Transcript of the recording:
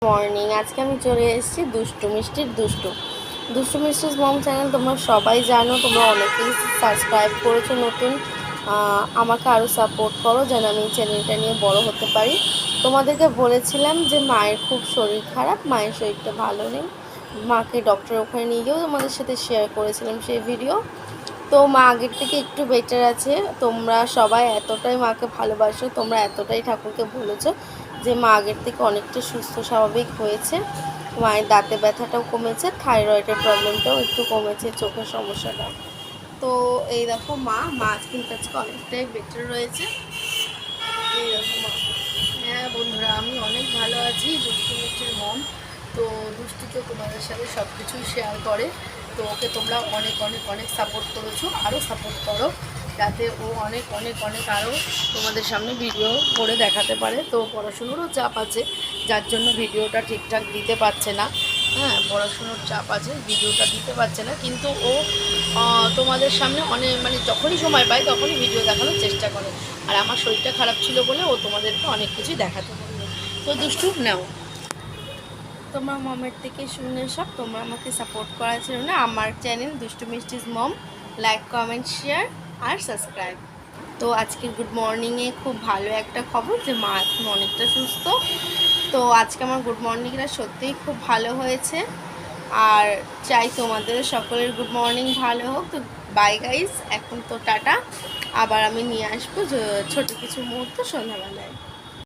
Morning. আজকে আমি চলে এসেছি দুষ্টু মিষ্টির দুষ্টু মিষ্টির মম চ্যানেল। তোমরা সবাই জানো, তোমরা অনেকেই সাবস্ক্রাইব করেছো নতুন। আমাকে আরও সাপোর্ট করো যেন আমি চ্যানেলটা নিয়ে বড় হতে পারি। তোমাদেরকে বলেছিলাম যে মায়ের খুব শরীর খারাপ, মায়ের শরীরটা ভালো নেই, মাকে ডক্টরের ওখানে নিয়ে গিয়েও তোমাদের সাথে শেয়ার করেছিলাম সেই ভিডিও। তো মা আগের থেকে একটু বেটার আছে। তোমরা সবাই এতটাই মাকে ভালোবাসো, তোমরা এতটাই ঠাকুরকে বলেছো যে মা আগের থেকে অনেকটা সুস্থ স্বাভাবিক হয়েছে। মায়ের দাঁতে ব্যথাটাও কমেছে, থাইরয়েডের প্রবলেমটাও একটু কমেছে, চোখের সমস্যাটা। তো এই দেখো মা কিন্তু আজকে অনেকটাই বেটার রয়েছে। এই দেখো মা। হ্যাঁ বন্ধুরা, আমি অনেক ভালো আছি। দুষ্টু মিষ্টির মম তো দুষ্টু তো তোমাদের সাথে সব কিছুই শেয়ার করে। তো ওকে তোমরা অনেক অনেক অনেক সাপোর্ট করেছো, আরও সাপোর্ট করো যাতে ও অনেক অনেক অনেক আরও তোমাদের সামনে ভিডিও করে দেখাতে পারে। তো পড়াশুনোরও চাপ আছে, যার জন্য ভিডিওটা ঠিকঠাক দিতে পারছে না। হ্যাঁ, পড়াশুনোর চাপ আছে, ভিডিওটা দিতে পারছে না, কিন্তু ও তোমাদের সামনে মানে যখনই সময় পায় তখনই ভিডিও দেখানোর চেষ্টা করে। আর আমার শরীরটা খারাপ ছিল বলে ও তোমাদেরকে অনেক কিছুই দেখাতে পারবে। তো দুষ্টু নাও, তোমার মমের থেকে শুনে সব, তোমরা আমাকে সাপোর্ট করা ছিল না। আমার চ্যানেল দুষ্টু মিষ্টিজ মম, লাইক কমেন্ট শেয়ার আর সাবস্ক্রাইব। তো আজকের গুড মর্নিংয়ে খুব ভালো একটা খবর যে মা এখন অনেকটা সুস্থ। তো আজকে আমার গুড মর্নিংটা সত্যিই খুব ভালো হয়েছে, আর চাই তোমাদেরও সকলের গুড মর্নিং ভালো হোক। তো বাই গাইস, এখন তো টাটা। আবার আমি নিয়ে আসবো ছোটো কিছু মুহূর্ত সন্ধ্যাবেলায়।